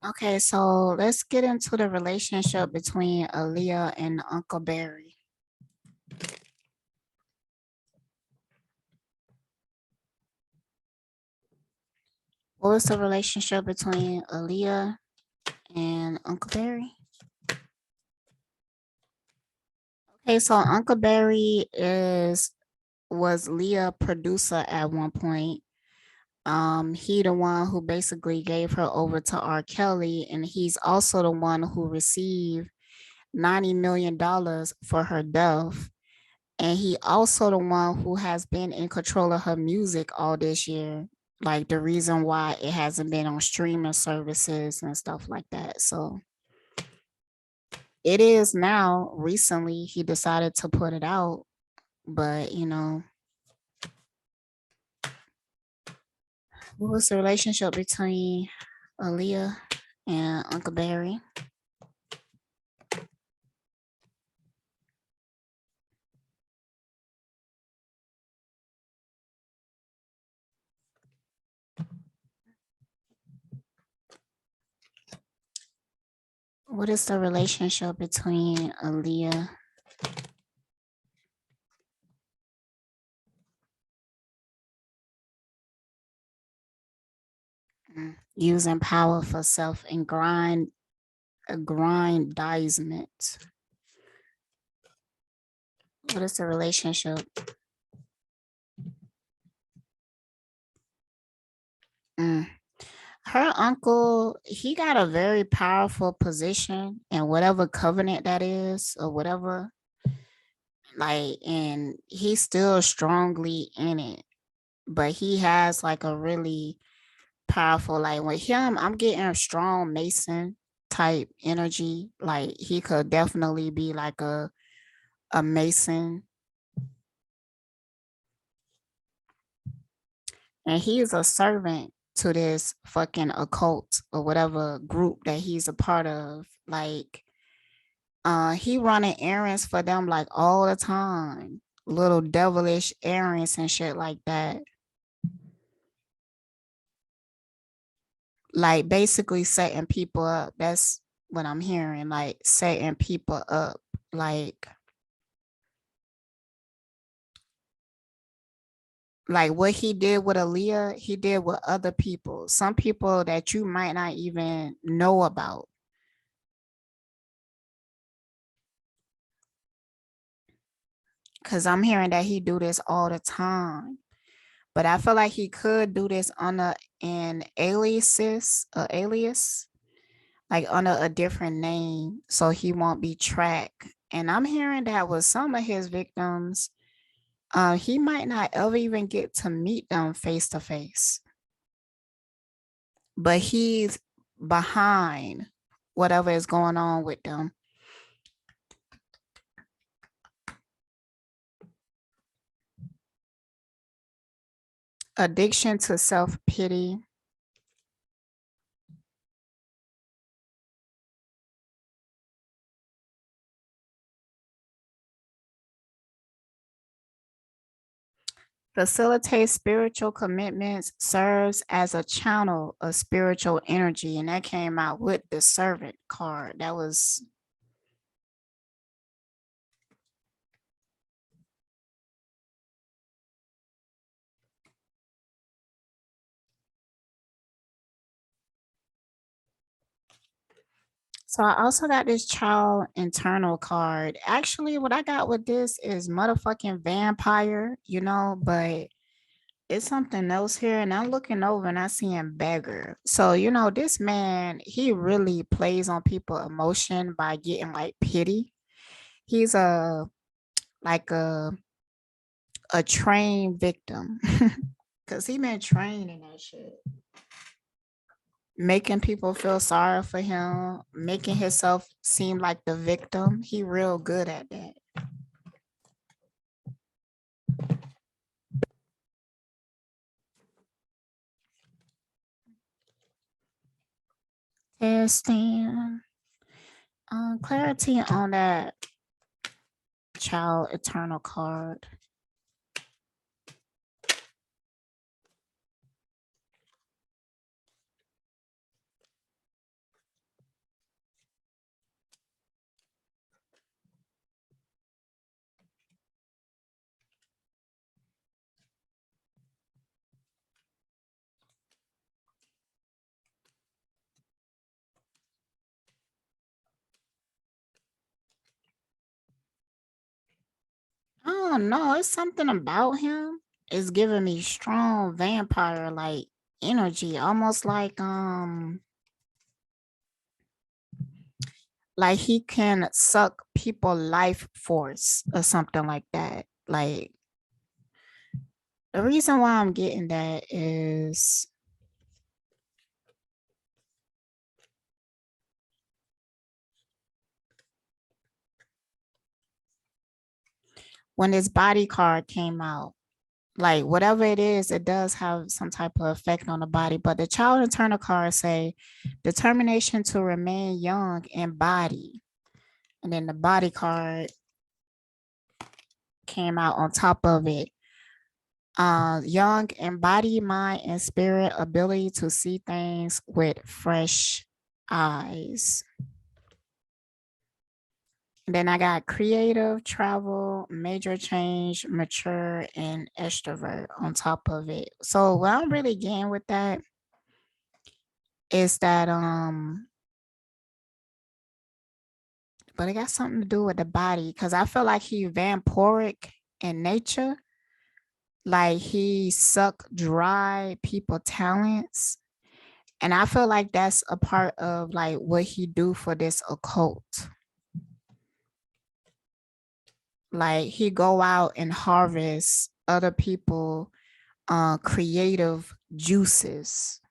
Okay, so let's get into the relationship between Aaliyah and Uncle Barry. What was the relationship between Aaliyah and Uncle Barry? Okay, so Uncle Barry was Leah producer at one point. He the one who basically gave her over to R. Kelly, and he's also the one who received $90 million for her death. And he also the one who has been in control of her music all this year. Like the reason why it hasn't been on streaming services and stuff like that. So it is now. Recently, he decided to put it out, but what was the relationship between Aaliyah and Uncle Barry? What is the relationship between Aaliyah using power for self and grindizement? What is the relationship? Mm. Her uncle, he got a very powerful position in whatever covenant that is or whatever. Like, and he's still strongly in it, but he has like a really powerful, like with him, I'm getting a strong Mason type energy. Like he could definitely be like a Mason. And he is a servant to this fucking occult or whatever group that he's a part of. Like, he running errands for them like all the time, little devilish errands and shit like that. Like basically setting people up. That's what I'm hearing. Like setting people up. Like what he did with Aaliyah, he did with other people. Some people that you might not even know about. Cause I'm hearing that he do this all the time. But I feel like he could do this on an alias, like under a different name, so he won't be tracked. And I'm hearing that with some of his victims, he might not ever even get to meet them face to face, but he's behind whatever is going on with them. Addiction to self pity. Facilitates spiritual commitments, serves as a channel of spiritual energy. And that came out with the servant card. That was so. I also got this child internal card. Actually, what I got with this is motherfucking vampire, but it's something else here. And I'm looking over and I see him beggar. So, this man, he really plays on people emotion by getting like pity. He's like a trained victim because he been trained in that shit, making people feel sorry for him, making himself seem like the victim. He real good at that. Testing. Clarity on that child eternal card. don't know. It's something about him. It's giving me strong vampire like energy, almost like he can suck people life force or something like that. Like the reason why I'm getting that is when his body card came out, like whatever it is, it does have some type of effect on the body. But the child internal card say determination to remain young in body. And then the body card came out on top of it. Young in body, mind, and spirit, ability to see things with fresh eyes. And then I got creative, travel, major change, mature, and extrovert on top of it. So what I'm really getting with that is that but it got something to do with the body because I feel like he vampiric in nature. Like he suck dry people talents. And I feel like that's a part of like what he do for this occult. Like he go out and harvest other people creative juices,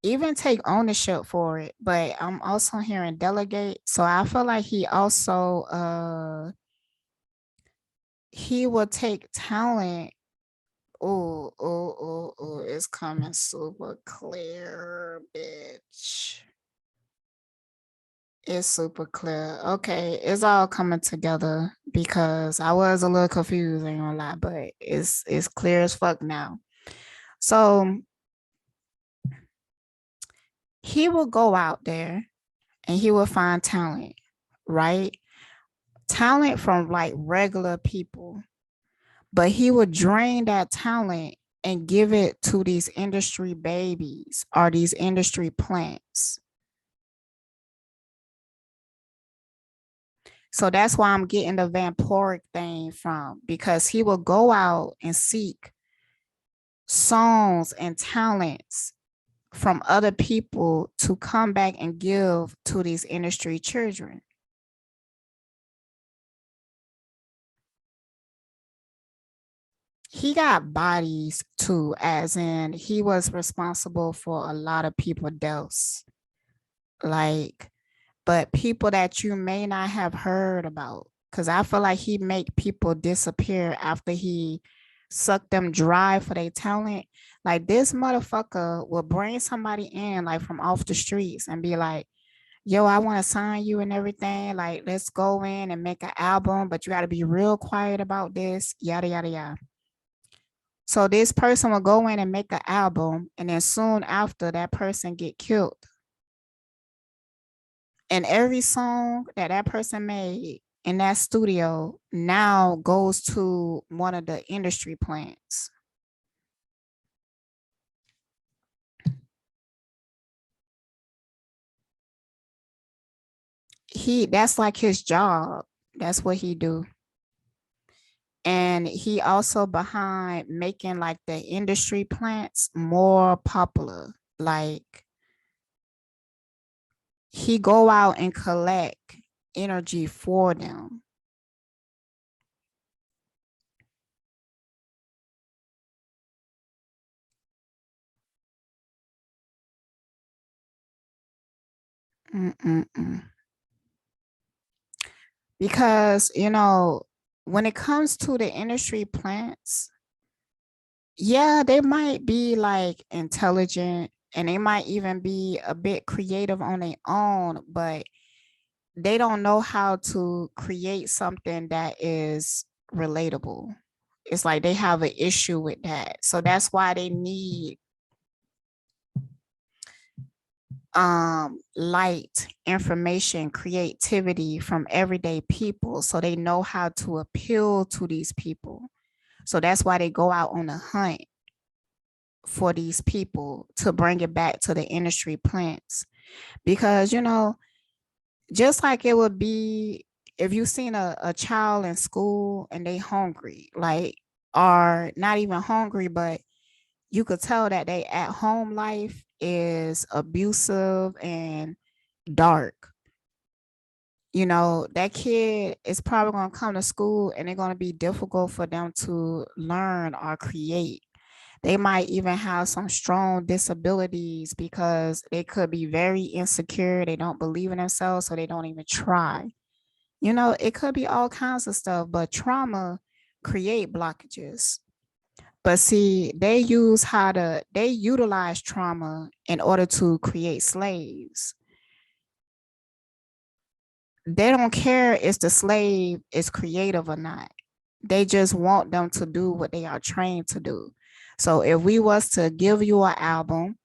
even take ownership for it. But I'm also hearing delegate. So I feel like he will take talent. Oh, it's coming super clear, bitch. It's super clear. Okay, it's all coming together because I was a little confused, ain't gonna lie, but it's clear as fuck now. So he will go out there and he will find talent, right? Talent from like regular people, but he would drain that talent and give it to these industry babies or these industry plants. So that's why I'm getting the vampiric thing from, because he will go out and seek songs and talents from other people to come back and give to these industry children. He got bodies too, as in he was responsible for a lot of people deaths. Like, but people that you may not have heard about. Cause I feel like he make people disappear after he sucked them dry for their talent. Like this motherfucker will bring somebody in like from off the streets and be like, yo, I want to sign you and everything. Like, let's go in and make an album, but you got to be real quiet about this, yada, yada, yada. So this person will go in and make an album, and then soon after that person get killed. And every song that that person made in that studio now goes to one of the industry plants. That's like his job. That's what he do. And he also behind making like the industry plants more popular. Like he go out and collect energy for them. Mm-mm-mm. Because when it comes to the industry plants, yeah, they might be like intelligent and they might even be a bit creative on their own, but they don't know how to create something that is relatable. It's like they have an issue with that. So that's why they need light, information, creativity from everyday people so they know how to appeal to these people. So that's why they go out on a hunt for these people to bring it back to the industry plants. Because, just like it would be if you've seen a child in school and they hungry, like, are not even hungry, but you could tell that they at home life is abusive and dark. That kid is probably going to come to school and it's going to be difficult for them to learn or create. They might even have some strong disabilities because they could be very insecure. They don't believe in themselves, so they don't even try. It could be all kinds of stuff, but trauma create blockages. But see, they utilize trauma in order to create slaves. They don't care if the slave is creative or not. They just want them to do what they are trained to do. So if we was to give you an album,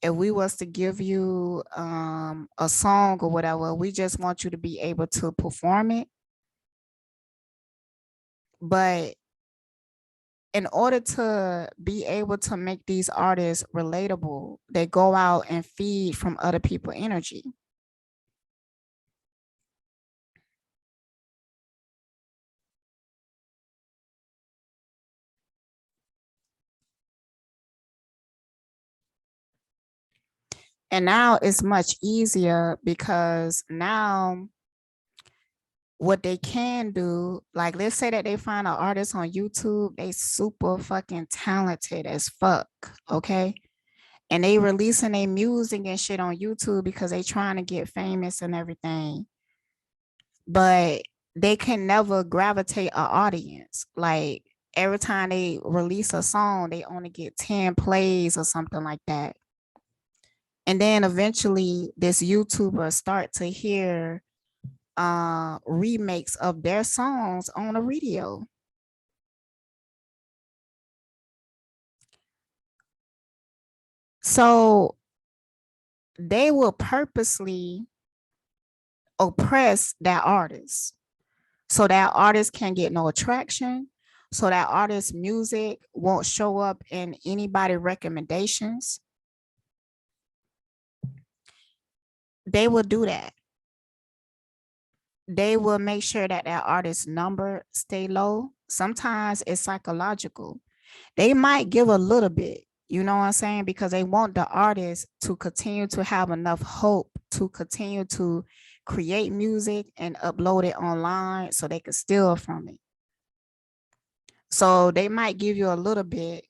if we was to give you a song or whatever, we just want you to be able to perform it. But in order to be able to make these artists relatable, they go out and feed from other people's energy. And now it's much easier because now what they can do, like, let's say that they find an artist on YouTube, they super fucking talented as fuck, okay? And they releasing their music and shit on YouTube because they trying to get famous and everything. But they can never gravitate an audience. Like, every time they release a song, they only get 10 plays or something like that. And then eventually this YouTuber start to hear remakes of their songs on the radio. So they will purposely oppress that artist so that artist can get no attraction, so that artist's music won't show up in anybody recommendations. They will do that. They will make sure that that artist's number stay low. Sometimes it's psychological. They might give a little bit, you know what I'm saying? Because they want the artist to continue to have enough hope to continue to create music and upload it online so they can steal from it. So they might give you a little bit,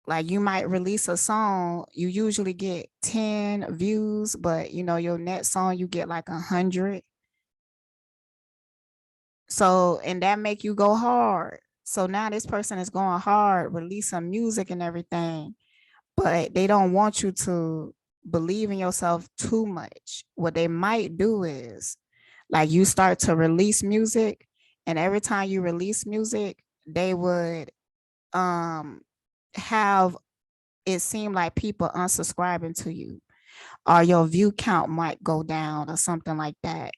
like you might release a song, you usually get 10 views, but your next song you get like 100. So, and that make you go hard. So now this person is going hard, release some music and everything, but they don't want you to believe in yourself too much. What they might do is, like, you start to release music, and every time you release music, they would have it seem like people unsubscribing to you, or your view count might go down or something like that.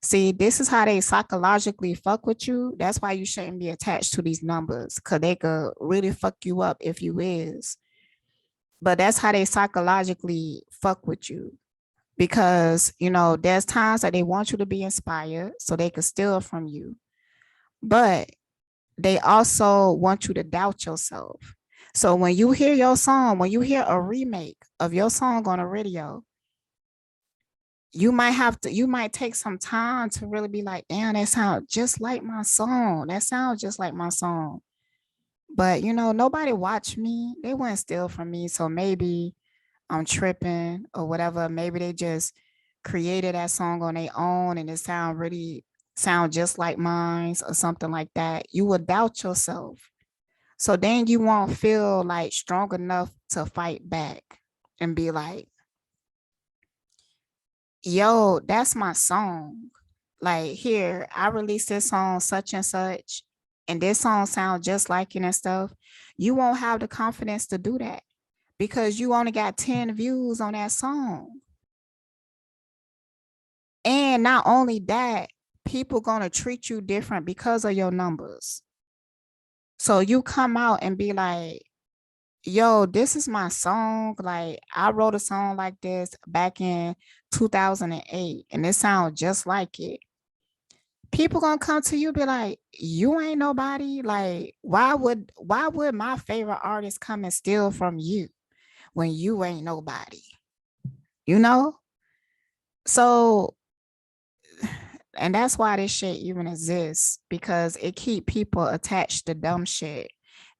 See, this is how they psychologically fuck with you. That's why you shouldn't be attached to these numbers, because they could really fuck you up if you is. But that's how they psychologically fuck with you. Because, there's times that they want you to be inspired so they can steal from you. But they also want you to doubt yourself. So when you hear your song, when you hear a remake of your song on the radio, you might take some time to really be like, damn, that sounds just like my song. That sounds just like my song. But nobody watched me. They wouldn't steal from me. So maybe I'm tripping or whatever. Maybe they just created that song on their own and it sound just like mine or something like that. You would doubt yourself. So then you won't feel like strong enough to fight back and be like, yo, that's my song. Like, here, I released this song such and such, and this song sounds just like it and stuff. You won't have the confidence to do that because you only got 10 views on that song. And not only that, people gonna treat you different because of your numbers. So you come out and be like, yo, this is my song. Like, I wrote a song like this back in 2008 and it sounds just like it. people gonna come to you be like, you ain't nobody. Like, why would my favorite artist come and steal from you when you ain't nobody? You know? So, and that's why this shit even exists, because it keep people attached to dumb shit,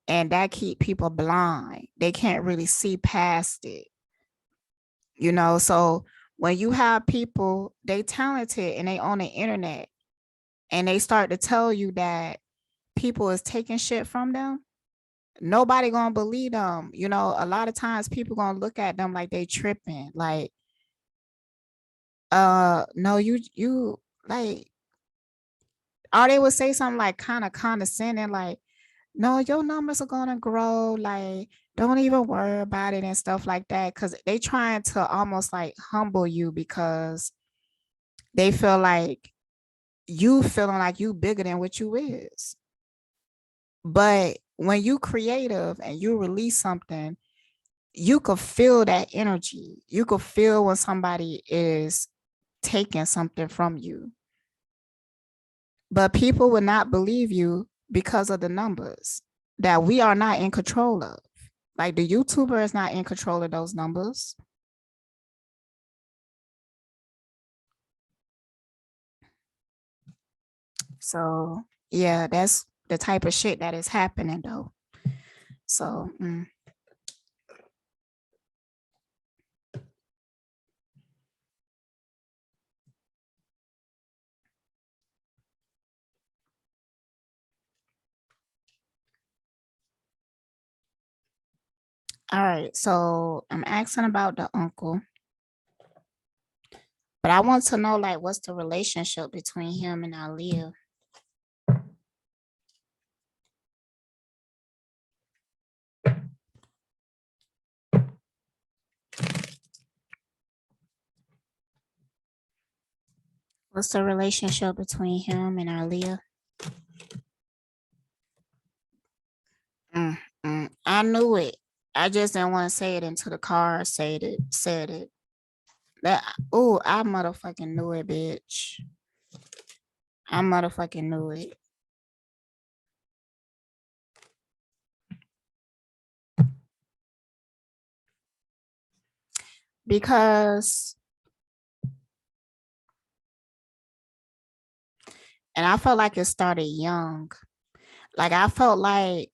and that keep people blind. They can't really see past it. So when you have people, they talented and they on the internet, and they start to tell you that people is taking shit from them, nobody gonna believe them. A lot of times people gonna look at them like they tripping. Like, no, you like, or they would say something like kind of condescending, like, no, your numbers are gonna grow, like, don't even worry about it and stuff like that. Cause they trying to almost like humble you, because they feel like you feeling like you bigger than what you is. But when you creative and you release something, you could feel that energy. You could feel when somebody is taking something from you. But people will not believe you because of the numbers that we are not in control of. Like, the YouTuber is not in control of those numbers. So yeah, that's the type of shit that is happening though. So all right. So I'm asking about the uncle, but I want to know, like, what's the relationship between him and Aaliyah? What's the relationship between him and Aaliyah? I knew it. I just didn't want to say it until the car said it. That oh, I motherfucking knew it, bitch. I motherfucking knew it. Because and I felt like it started young. Like, I felt like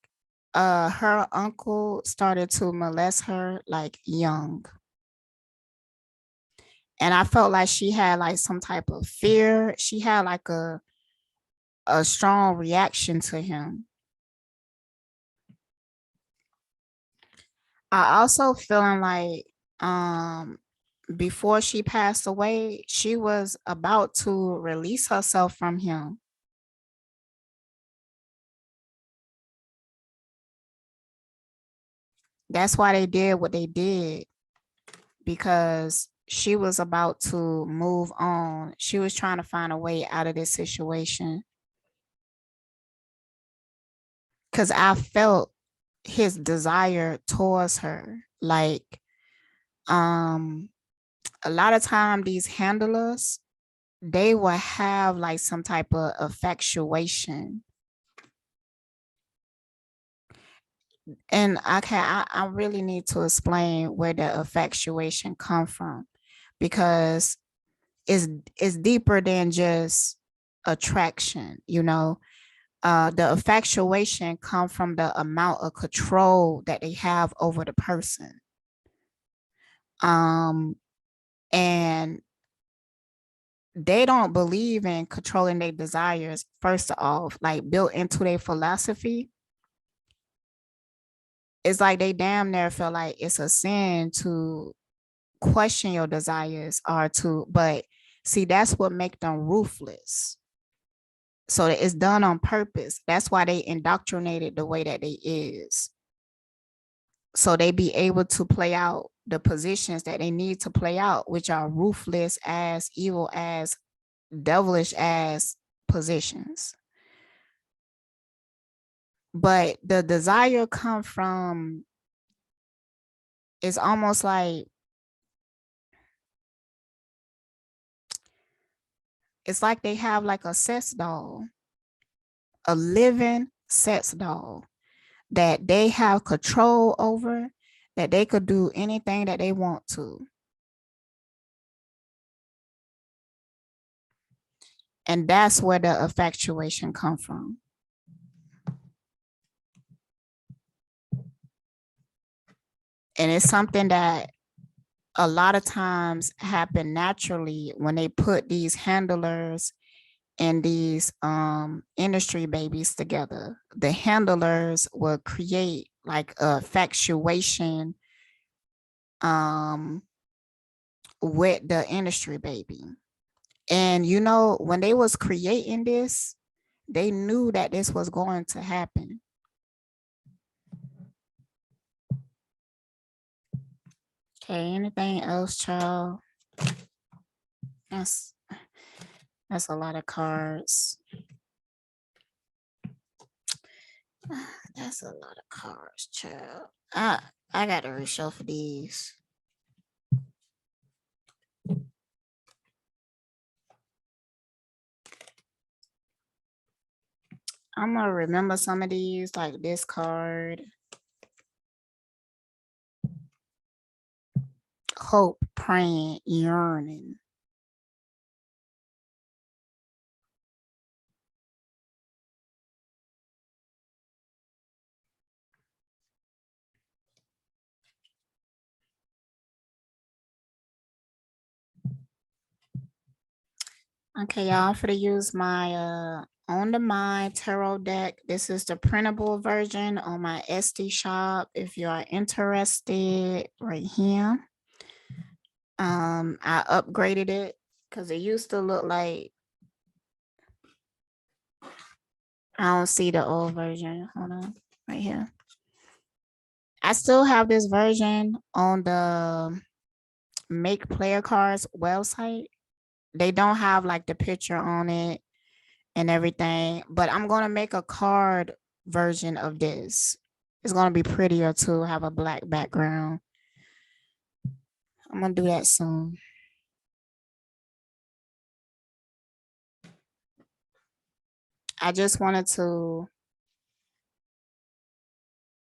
her uncle started to molest her like young. And I felt like she had like some type of fear. She had like a strong reaction to him. I also feeling like before she passed away, she was about to release herself from him. That's why they did what they did, because she was about to move on. She was trying to find a way out of this situation. Because I felt his desire towards her. Like, um, a lot of time these handlers, they will have like some type of infatuation. And I really need to explain where the infatuation come from, because it's it's deeper than just attraction. The infatuation come from the amount of control that they have over the person. um and they don't believe in controlling their desires. First off, like, built into their philosophy, it's like they damn near feel like it's a sin to question your desires, or to, but see, that's what make them ruthless. So it's done on purpose. That's why they indoctrinated the way that they is, so they be able to play out the positions that they need to play out, which are ruthless as, evil as, devilish as positions. But the desire come from, it's almost like, It's like they have like a sex doll, a living sex doll that they have control over, that they could do anything that they want to. And that's where the infatuation come from. And it's something that a lot of times happen naturally when they put these handlers and these industry babies together. The handlers will create like a infatuation with the industry baby. And you know, when they was creating this, they knew that this was going to happen. Okay, anything else, child? That's a lot of cards. That's a lot of cards, child. I gotta reshuffle these. I'm gonna remember some of these, like this card. Hope, praying, yearning. Okay, y'all, I'm gonna use my On the Mind tarot deck. This is the printable version on my SD shop. If you are interested, right here. I upgraded it because it used to look like, I don't see the old version. Hold on, right here. I still have this version on the Make Player Cards website. They don't have like the picture on it and everything, but I'm gonna make a card version of this. It's gonna be prettier to have a black background. I'm gonna do that soon. I just wanted to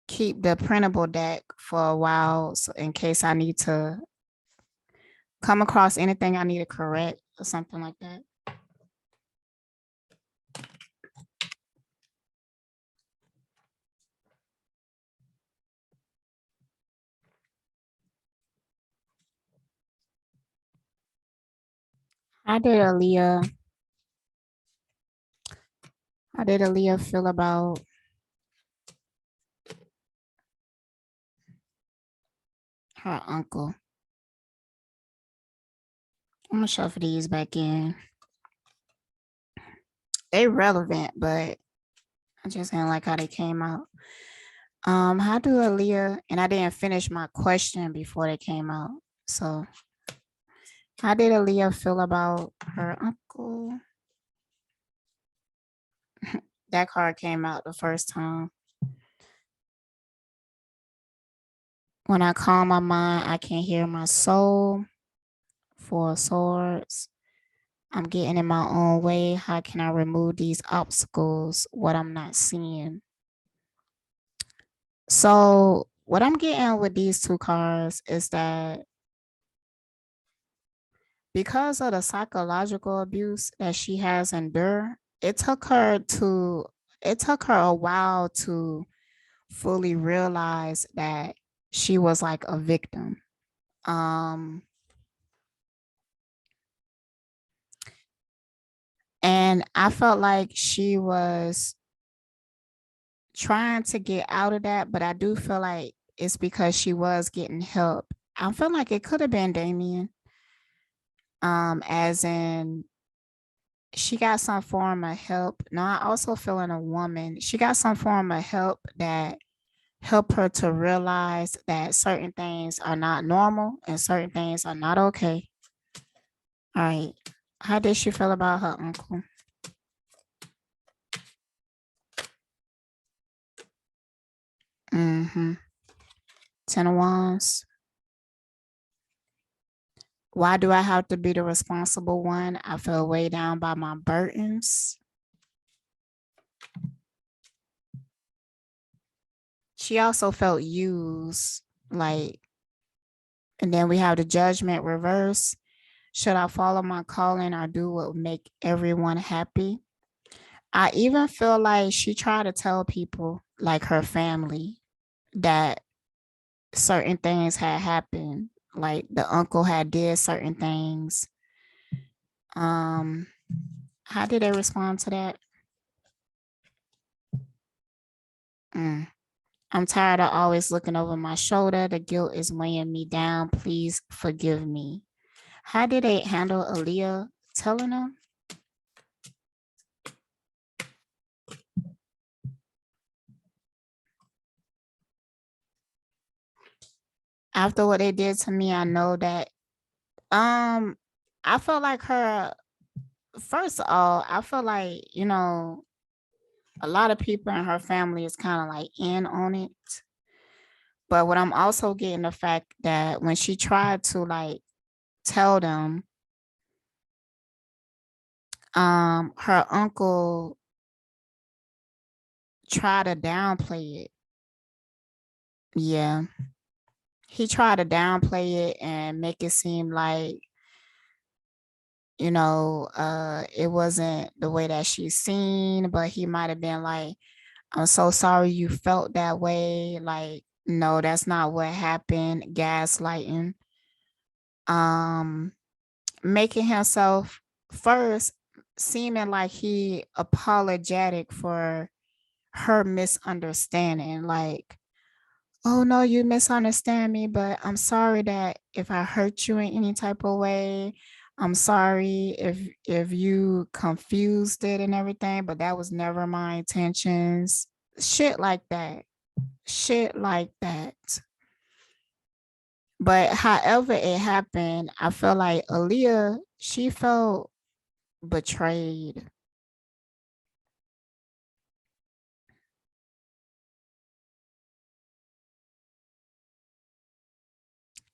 keep the printable deck for a while, so in case I need to come across anything I need to correct or something like that. How did Aaliyah feel about her uncle? I'm gonna shuffle these back in. They relevant, but I just didn't like how they came out. How do Aaliyah, and I didn't finish my question before they came out. So how did Aaliyah feel about her uncle? That card came out the first time. When I calm my mind, I can hear my soul. Four of Swords. I'm getting in my own way. How can I remove these obstacles? What I'm not seeing. So what I'm getting with these two cards is that because of the psychological abuse that she has endured, it took her a while to fully realize that she was like a victim. Um, and I felt like she was trying to get out of that, but I do feel like it's because she was getting help. I feel like it could have been Damien. As in she got some form of help. No, I also feel in a woman, she got some form of help that help her to realize that certain things are not normal and certain things are not okay. All right. How did she feel about her uncle? Mm-hmm. Ten of Wands. Why do I have to be the responsible one? I feel weighed down by my burdens. She also felt used, like, and then we have the judgment reverse. Should I follow my calling or do what would make everyone happy? I even feel like she tried to tell people, like her family, that certain things had happened. Like the uncle had did certain things. Um, how did they respond to that? Mm. I'm tired of always looking over my shoulder. The guilt is weighing me down. Please forgive me. How did they handle Aaliyah telling them? After what they did to me, I know that I felt like her, first of all, I feel like, a lot of people in her family is kind of like in on it. But what I'm also getting the fact that when she tried to like tell them, her uncle tried to downplay it. Yeah. He tried to downplay it and make it seem like, it wasn't the way that she's seen, but he might have been like, I'm so sorry you felt that way. Like, no, that's not what happened. Gaslighting. Um, Making himself first seeming like he apologetic for her misunderstanding. Like, oh no, you misunderstand me, but I'm sorry that if I hurt you in any type of way. I'm sorry if you confused it and everything, but that was never my intentions. Shit like that. Shit like that. But however it happened, I feel like Aaliyah, she felt betrayed.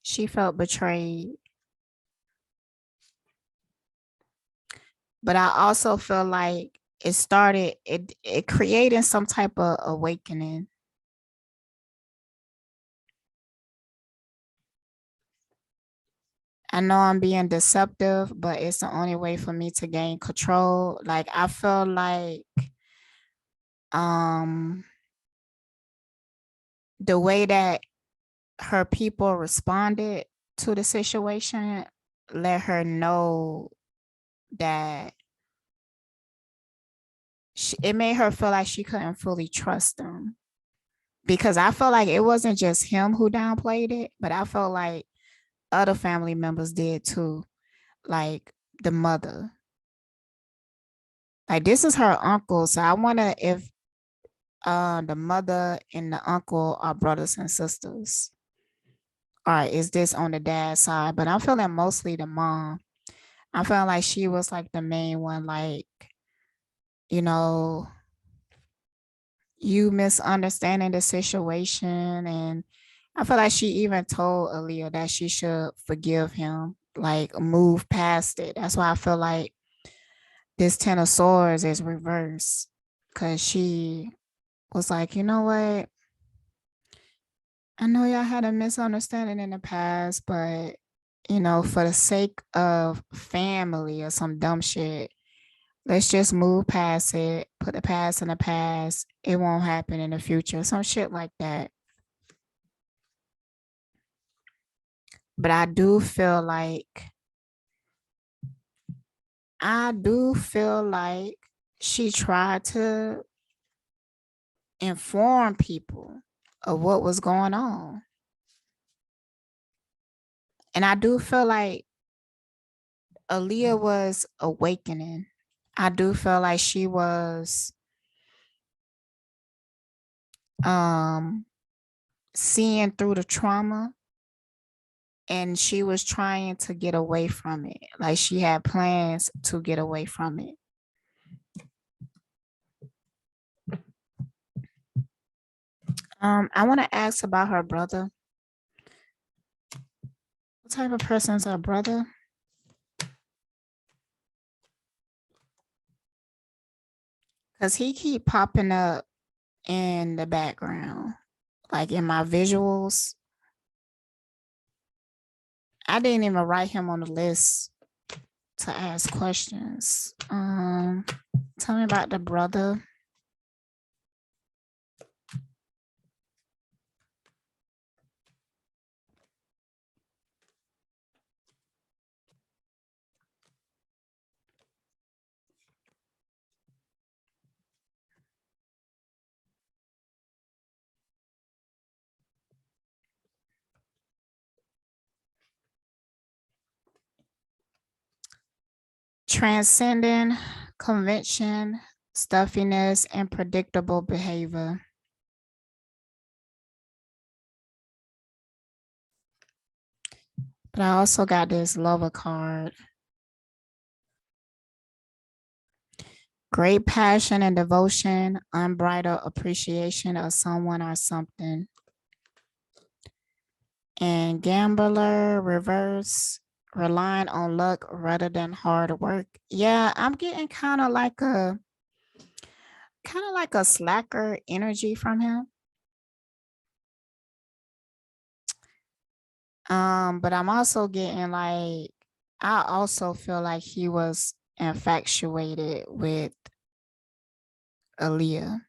She felt betrayed. But I also feel like it created some type of awakening. I know I'm being deceptive, but it's the only way for me to gain control. Like I feel like um the way that her people responded to the situation let her know that it made her feel like she couldn't fully trust them. Because I felt like it wasn't just him who downplayed it, but I felt like other family members did too, like the mother. Like this is her uncle, so I wonder if the mother and the uncle are brothers and sisters. Or is this on the dad's side? But I'm feeling mostly the mom. I felt like she was like the main one, like, you know, you misunderstanding the situation. And I feel like she even told Aaliyah that she should forgive him, like move past it. That's why I feel like this Ten of Swords is reversed. Cause she was like, you know what? I know y'all had a misunderstanding in the past, but for the sake of family or some dumb shit, let's just move past it, put the past in the past. It won't happen in the future. Some shit like that. But I do feel like she tried to inform people of what was going on. And I do feel like Aaliyah was awakening. I do feel like she was um seeing through the trauma and she was trying to get away from it. Like she had plans to get away from it. I want to ask about her brother. What type of person is our brother? Because he keep popping up in the background, like in my visuals. I didn't even write him on the list to ask questions. Tell me about the brother. Transcending convention, stuffiness, and predictable behavior. But I also got this lover card. Great passion and devotion, unbridled appreciation of someone or something. And gambler, reverse, relying on luck rather than hard work. Yeah, I'm getting kind of like a slacker energy from him. But I'm also getting like I also feel like he was infatuated with Aaliyah.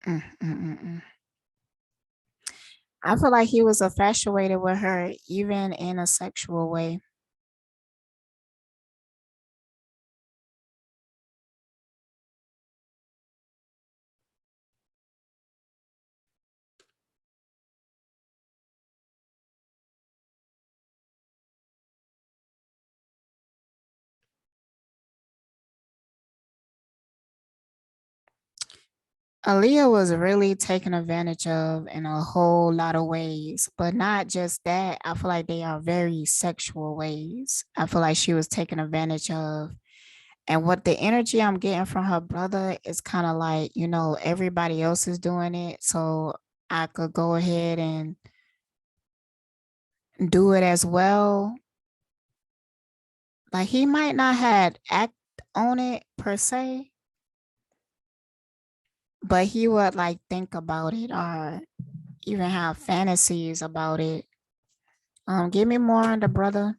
Mm, mm, mm, mm. I feel like he was infatuated with her, even in a sexual way. Aaliyah was really taken advantage of in a whole lot of ways, but not just that. I feel like they are very sexual ways. I feel like she was taken advantage of. And what the energy I'm getting from her brother is kind of like, everybody else is doing it. So I could go ahead and do it as well. Like he might not had act on it per se, but he would like think about it or even have fantasies about it. Give me more on the brother.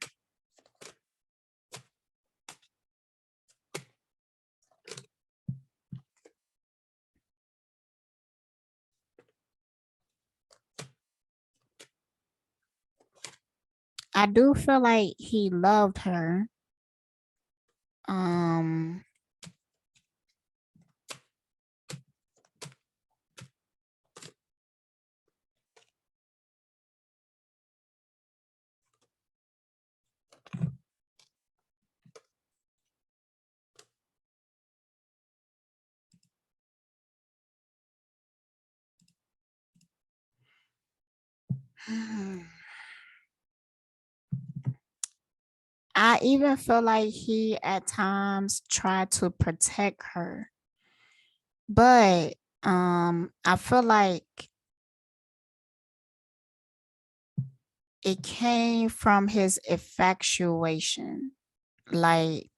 I do feel like he loved her. Um, I even feel like he at times tried to protect her, but I feel like it came from his infatuation. Like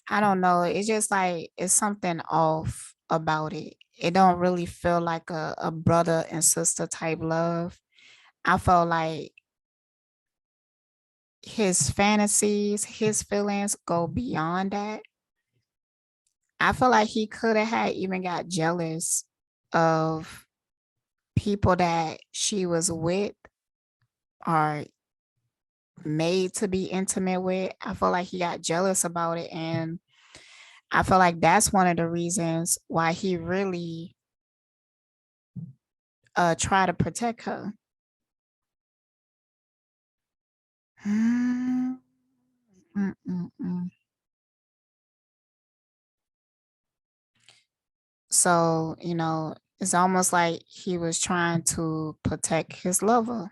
I don't know, it's just like it's something off about it. It don't really feel like a brother and sister type love. I felt like his fantasies, his feelings go beyond that. I feel like he could have had even got jealous of people that she was with or made to be intimate with. I feel like he got jealous about it. And I feel like that's one of the reasons why he really tried to protect her. Mm, mm, mm, mm. So, it's almost like he was trying to protect his lover.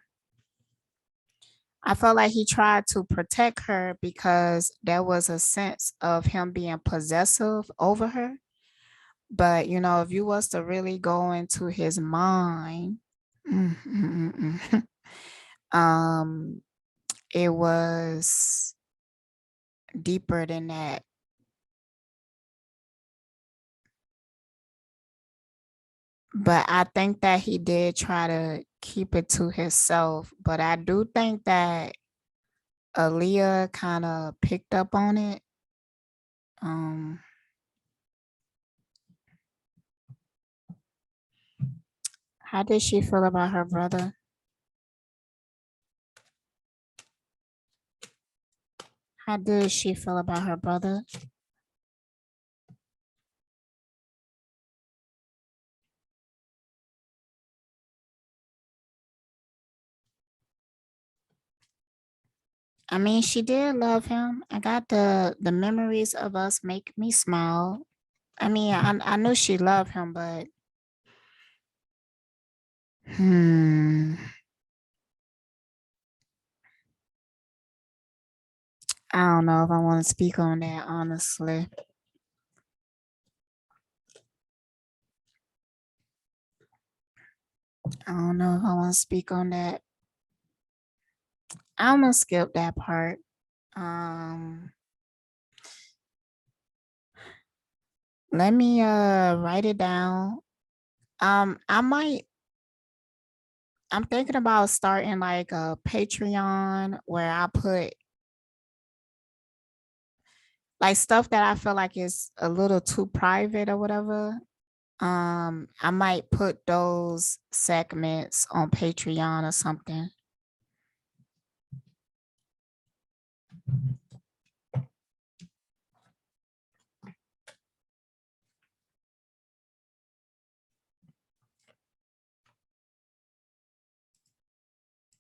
I felt like he tried to protect her because there was a sense of him being possessive over her. But, if you was to really go into his mind, mm, mm, mm, mm, Um, it was deeper than that. But I think that he did try to keep it to himself. But I do think that Aaliyah kind of picked up on it. Um, how did she feel about her brother? How did she feel about her brother? I mean, she did love him. I got the memories of us make me smile. I mean, I knew she loved him, but hmm, I don't know if I want to speak on that, honestly. I don't know if I want to speak on that. I'm gonna skip that part. Um, let me write it down. I might I'm thinking about starting like a Patreon where I put like stuff that I feel like is a little too private or whatever. I might put those segments on Patreon or something.